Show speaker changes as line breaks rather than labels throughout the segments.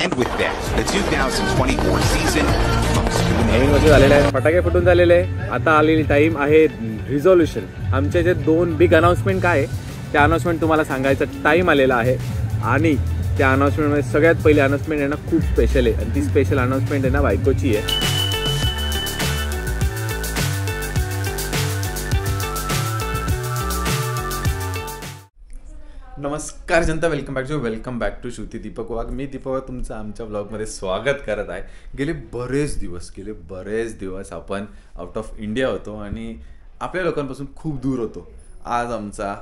And with that, the 2024 season comes to an
नवीन वर्ष झालेलं आहे, फटाके फुटून झालेले आहे. आता आलेली टाइम आहे रिझोल्युशन. आमचे जे 2 बिग अनाउन्समेंट काय आहे त्या अनाउन्समेंट तुम्हाला सांगायचा टाइम आलेला आहे. आणि त्या अनाउन्समेंटमध्ये सगळ्यात पहिली अनाउन्समेंट आहे ना खूप स्पेशल आहे. आणि ती स्पेशल अनाउन्समेंट आहे ना बायकोची आहे. नमस्कार जनता, welcome back to Shruti Deepak Wagh. मी दीपक वाघ तुमचं आमच्या ब्लॉगमध्ये स्वागत करत आहे. गेले बरेच दिवस आपण आउट ऑफ इंडिया होतो आणि आपल्या लोकांपासून खूप दूर होतो. आज आमचा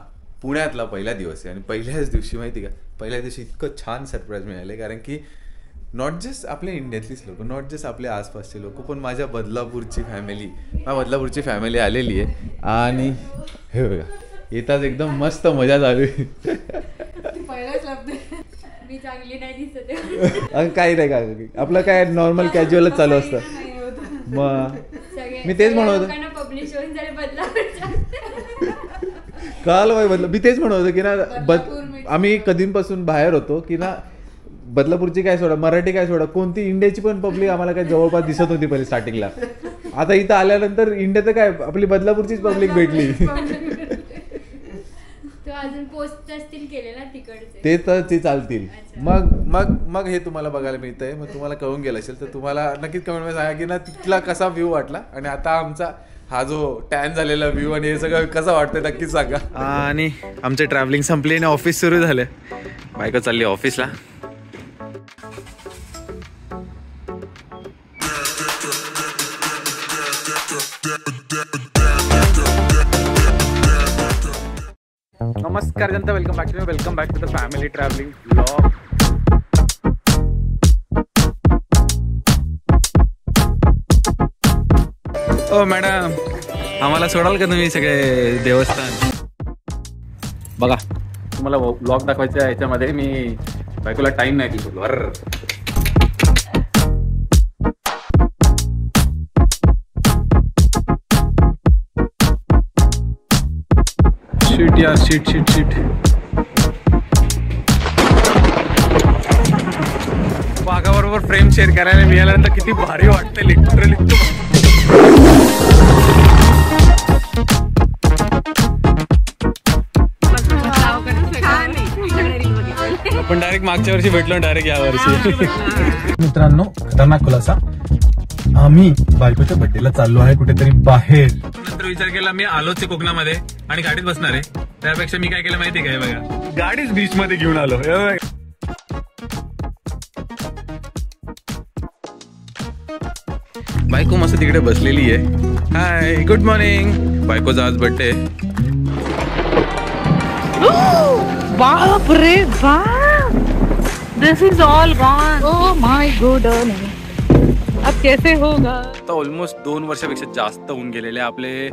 पुण्यातला पहिला दिवस आहे आणि पहिल्याच दिवशी माहिती का, पहिल्या दिवशी इतकं छान सरप्राईज मिळाले. कारण की नॉट जस्ट आपल्या इंडियातलीच लोक, नॉट जस्ट आपल्या आसपासचे लोक, पण माझ्या बदलापूरची फॅमिली आलेली आहे. आणि हे बघा येतात एकदम मस्त मजा चालू आहे. काही नाही काय आपलं काय नॉर्मल कॅज्युअलच चालू असतं. मग मी तेच म्हणत होतो काल मी तेच म्हणत होतो की ना आम्ही कधीपासून बाहेर होतो की ना बदलापूरची काय सोडा, मराठी काय सोडा, कोणती इंडियाची पण पब्लिक आम्हाला काय जवळपास दिसत होती पहिले स्टार्टिंगला. आता इथं आल्यानंतर इंडियाचं काय आपली बदलापूरचीच पब्लिक भेटली.
अजून पोस्ट असतील केले ना तिकडचे,
ते तर ते चालतील. मग हे तुम्हाला बघायला मिळतंय. मग तुम्हाला कळून गेलं असेल तर तुम्हाला नक्कीच कमेंटमध्ये सांगा की ना तिथला कसा व्ह्यू वाटला. आणि आता आमचा हा जो टॅन झालेला व्ह्यू आणि हे सगळं कसं वाटतंय नक्कीच सांगा. आणि आमचे ट्रॅव्हलिंग संपली आणि ऑफिस सुरू झालं. बायको चालली ऑफिसला. नमस्कार जनता, welcome back to the family travelling blog. ओ मॅडम, आम्हाला सोडाल का तुम्ही सगळे देवस्थान? बघा तुम्हाला ब्लॉग दाखवायचा आहे. याच्यामध्ये मी बायकोला टाइम नाही दिलो. शीट वाघाबरोबर फ्रेम शेअर करायला मिळाल्यानंतर किती भारी वाटतं. लिटरली आपण डायरेक्ट मागच्या वर्षी भेटलो, डायरेक्ट या वर्षी. मित्रांनो, खतरनाक खुलासा, आम्ही बायकोच्या बर्थडेला चाललो आहे कुठेतरी बाहेर. नंतर विचार केला मी आलोच आहे कोकणामध्ये आणि गाडीत बसणार आहे, त्यापेक्षा मी काय केलं माहिती काय, बघा गाडीच बीच मध्ये घेऊन आलो. बायको मस्त तिकडे बसलेली आहे. Hi, good morning. बायकोचा आज बर्थडे.
बाप रे बाप, this is all gone. Oh my god, अब कैसे होगा.
आता ऑलमोस्ट 2 वर्षापेक्षा जास्त होऊन गेलेले, आपले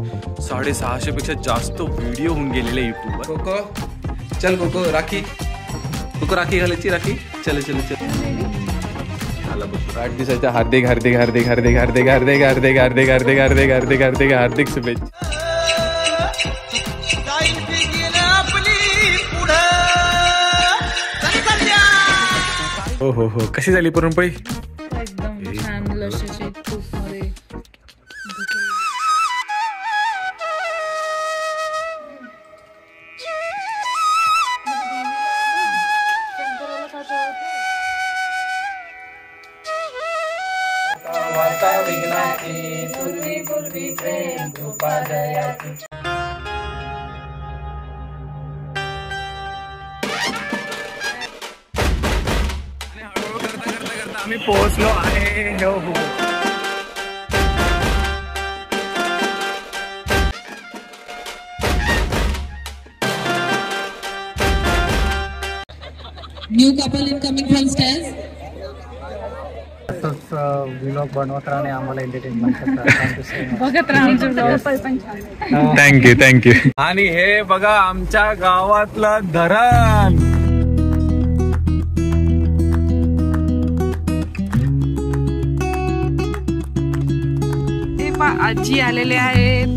650 पेक्षा जास्त व्हिडिओ होऊन गेलेले युट्यूबवर. कोको चल, कोको राखी घालायची. राखी चल 8 दिवसाच्या हार्दिक शुभेच्छा. हो कशी झाली पुरणपोळी?
एकदम छान लस्सीची तूप मध्ये.
आम्ही पोहोचलो आहे. हो
new couple incoming from stage.
Vlog बनवत राहणे आम्हाला एंटरटेनमेंट करतात.
बघत राहा.
थँक्यू. आणि हे बघा आमच्या गावातलं धरण.
आजी आलेले आहेत.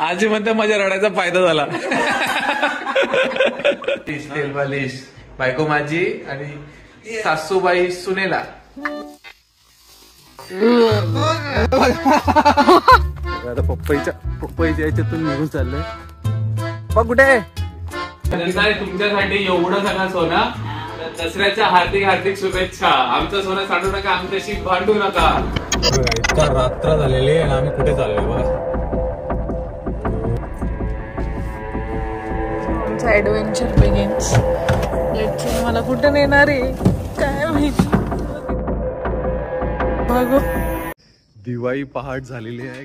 आजी म्हणते माझ्या रडायचा फायदा झाला. तेल मालिश बायको माझी आणि सासूबाई सुनेला.
आता पप्पाईच्या याच्यातून निघून चाललंय. पप्पा कुठे?
तुमच्यासाठी एवढं सगळं सोना. दसऱ्याच्या हार्दिक हार्दिक शुभेच्छा. आमचं सोनं साठू नका, आमच्याशी भांडू नका.
इतका रात्र झालेली आणि आम्ही कुठे चाललोय बघा.
Adventure begins. मला कुठे नेणार आहे काय माहिती. बघू.
दिवाळी पहाट झालेली आहे.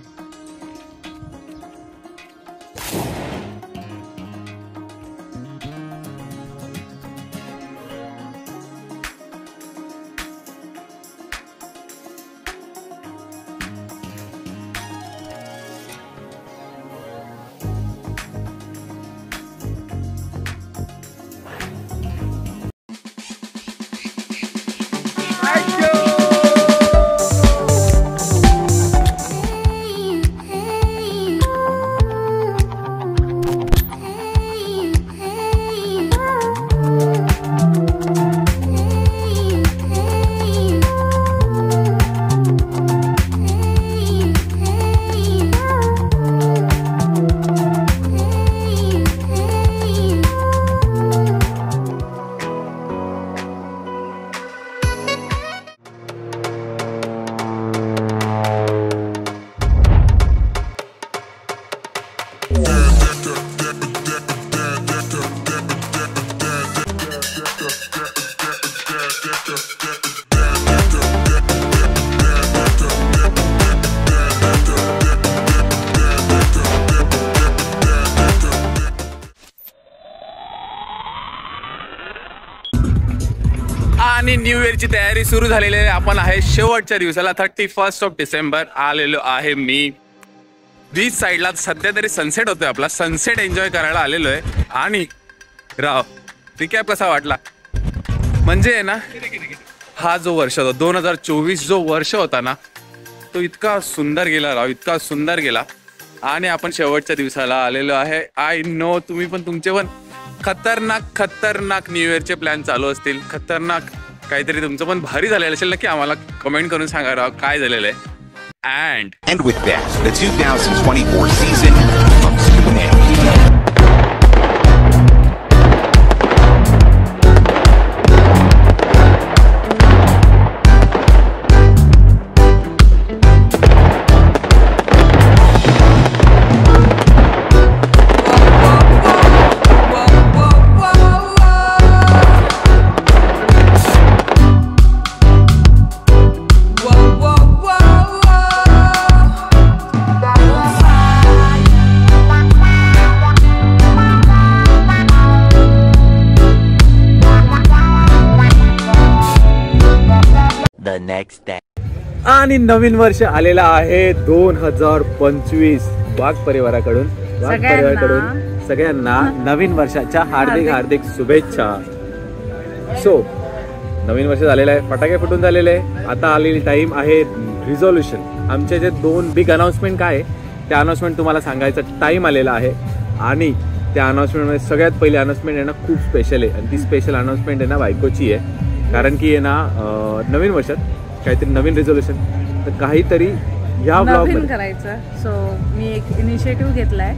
आणि न्यू इयरची तयारी सुरू झालेली आहे. आपण आहे शेवटच्या दिवसाला 31 डिसेंबर. आलेलो आहे मी बीच साईडला. सध्या तरी सनसेट होतोय आपला. सनसेट एन्जॉय करायला आलेलो आहे. आणि राव रिकॅप कसा वाटला म्हणजे आहे ना, हा जो वर्ष होता 2024 जो वर्ष होता ना, तो इतका सुंदर गेला राव, इतका सुंदर गेला. आणि आपण शेवटच्या दिवसाला आलेलो आहे. आय नो तुम्ही पण तुमचे पण खतरनाक न्यू इयरचे प्लॅन चालू असतील. खतरनाक काहीतरी तुमचं पण भारी झालेलं असेल. नक्की आम्हाला कमेंट करून सांगा राव काय झालेलं आहे.
And with that, the 2024 season comes to an end.
आणि नवीन वर्ष आलेला आहे 2025. वाघ परिवाराकडून सगळ्यांना नवीन वर्षाच्या हार्दिक शुभेच्छा. सो नवीन वर्ष झालेलं आहे, फटाके फुटून झालेले आहे. आता आलेली टाइम आहे रिझोल्युशन. आमचे जे 2 बिग अनाउन्समेंट काय आहे त्या अनाउन्समेंट तुम्हाला सांगायचा टाइम आलेला आहे. आणि त्या अनाउन्समेंटमध्ये सगळ्यात पहिली अनाउन्समेंट आहे ना खूप स्पेशल आहे. आणि ती स्पेशल अनाउन्समेंट आहे ना बायकोची आहे. कारण की आहे ना नवीन वर्षात काहीतरी नवीन रिझोल्युशन तर काहीतरी ह्या ब्लॉग मध्ये
करायचं. सो मी एक इनिशिएटिव्ह घेतलाय.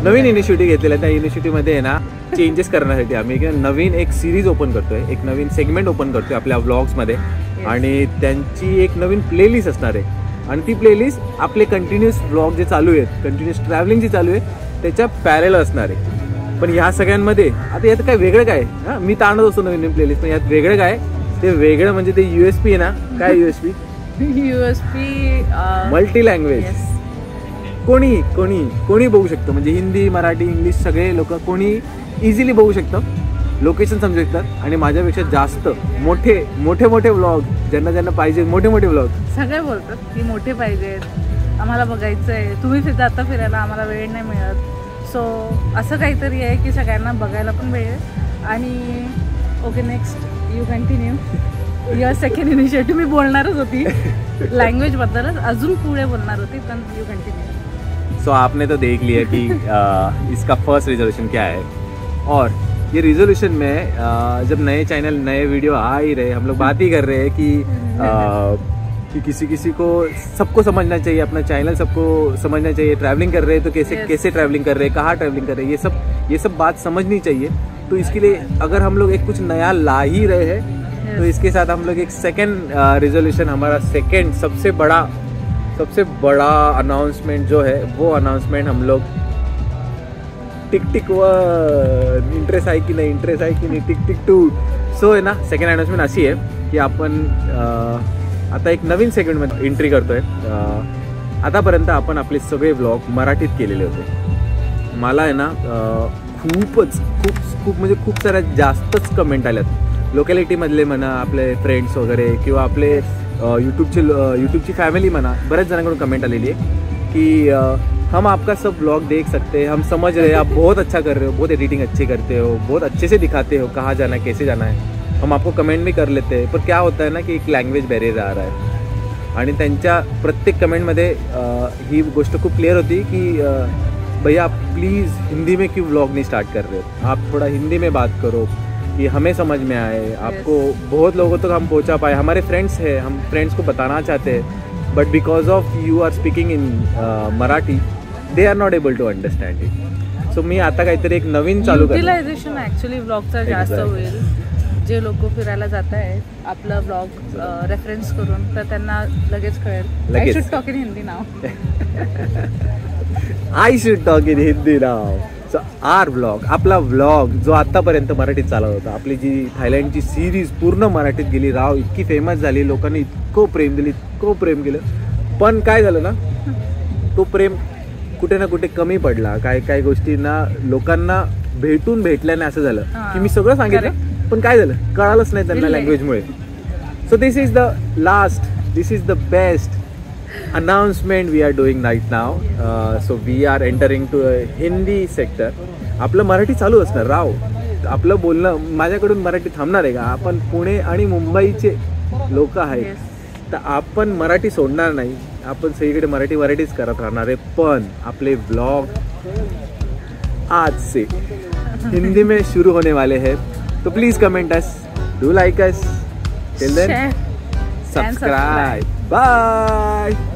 नवीन इनिशिएटिव्ह घेतलेला आहे. त्या इनिशिएटिव्ह मध्ये आहे ना चेंजेस करण्यासाठी आम्ही नवीन एक सिरीज ओपन करतोय, एक नवीन सेगमेंट ओपन करतोय आपल्या व्लॉग्स मध्ये. आणि त्यांची एक नवीन प्लेलिस्ट असणार आहे. आणि ती प्लेलिस्ट आपले कंटिन्युअस व्लॉग जे चालू आहेत, कंटिन्युअस ट्रॅव्हलिंग जी चालू आहे त्याच्या पॅरेल असणार आहे. पण ह्या सगळ्यांमध्ये आता यात काय वेगळं काय, मी ताणत असतो नवीन प्लेलिस्ट, पण यात वेगळं काय, ते वेगळं म्हणजे ते USP आहे ना. काय USP मल्टी लँग्वेज. कोणी बघू शकतं. म्हणजे हिंदी, मराठी, इंग्लिश सगळे लोक कोणी इझिली बघू शकतं, लोकेशन समजू शकतात. आणि माझ्यापेक्षा जास्त मोठे व्लॉग ज्यांना पाहिजे, मोठे व्लॉग
सगळे बोलतात की मोठे पाहिजेत, आम्हाला बघायचंय. तुम्ही जाता फिरायला, आम्हाला वेळ नाही मिळत. सो असं काहीतरी आहे की सगळ्यांना बघायला पण वेळ. आणि okay next you continue. Your second initiative. मी बोलणारच होती लँग्वेज बद्दलच, अजून पुढे बोलणार होती, पण यू कंटिन्यू.
सो आपने तो देख लिया कि इसका फर्स्ट रिजोल्यूशन क्या है. और ये रिजोल्यूशन में जब नए चैनल नए वीडियो आ ही रहे, हम लोग बात ही कर रहे हैं कि किसी को सबको समझना चाहिए अपना चैनल, सबको समझना चाहिए. ट्रैवलिंग कर रहे हैं तो कैसे ट्रैवलिंग कर रहे हैं, कहाँ ट्रैवलिंग कर रहे हैं, ये सब बात समझनी चाहिए. तो इसके लिए अगर हम लोग एक कुछ नया ला ही रहे हैं तो इसके साथ हम लोग एक सेकेंड रिजोल्यूशन, हमारा सेकेंड सबसे बड़ा अनाउंसमेंट जो है, वो अनाउंसमेंट हम लोग टिक टिक 1 इंटरेस्ट आहे की नाही टिक टिक 2. सो आहे ना, सेकंड अनाउन्समेंट अशी आहे की आपण आता एक नवीन सेगमेंटमध्ये एंट्री करतोय. आतापर्यंत आपण आपले सगळे व्लॉग मराठीत केलेले होते. मला आहे ना खूप साऱ्या जास्तच कमेंट आल्यात लोकॅलिटीमधले म्हणा, आपले फ्रेंड्स वगैरे किंवा आपले यूट्यूबची फॅमिली म्हणा, बऱ्याच जणांकडून कमेंट आलेली आहे की हम आपका सब व्लॉग देख सकते हैं, हम समझ रहे हैं आप बहुत अच्छा कर रहे हो, बहुत एडिटिंग अच्छी करते हो, बहुत अच्छे से दिखाते हो कहाँ जाना है, कैसे जाना है. हम आपको कमेंट भी कर लेते हैं, पर क्या होता है ना कि एक लँग्वेज बॅरियर आ रहा है. आणि त्यांच्या प्रत्येक कमेंटमध्ये ही गोष्ट खूप क्लियर होती की भैया आप प्लीज़ हिंदी में क्यों व्लॉग नहीं स्टार्ट कर रहे हो, आप थोड़ा हिंदी में बात करो कि हमें समझ में आए, आपको बहुत लोगों तक हम पहुंचा पाए. हमारे फ्रेंड्स हैं, हम फ्रेंड्स को बताना चाहते हैं, but because of you are speaking in Marathi they are not able to understand it. So मी आता काहीतरी एक नवीन चालू करतो.
युटिलायझेशन ॲक्च्युली व्लॉगचा जास्त होईल. जे लोक फिरायला जात आहेत आपला व्लॉग रेफरन्स करून, तर त्यांना लगेच कळेल. I should talk in Hindi now.
I should talk in Hindi now. So our vlog, आपला व्लॉग जो आतापर्यंत मराठीत चालत होता, आपली जी थायलंडची सिरीज पूर्ण मराठीत गेली, राव इतकी फेमस झाली, लोकांनी इतकं प्रेम केलं. पण काय झालं ना, तो प्रेम कुठे ना कुठे कमी पडला. काय गोष्टींना लोकांना भेटल्याने असं झालं की मी सगळं सांगितलं, पण काय झालं कळालंच नाही त्यांना लँग्वेजमुळे. So this is the best announcement we are doing right now. So we are entering to a Hindi sector. आपलं मराठी चालू असणार राव. आपलं बोलणं माझ्याकडून मराठी थांबणार आहे का? आपण पुणे आणि मुंबईचे लोक आहेत, तर आपण मराठी सोडणार नाही. आपण सगळीकडे मराठीच करत राहणार आहे. पण आपले व्लॉग आज से हिंदी में शुरू होने वाले हैं. तो please comment us, do like us, till then subscribe. Bye.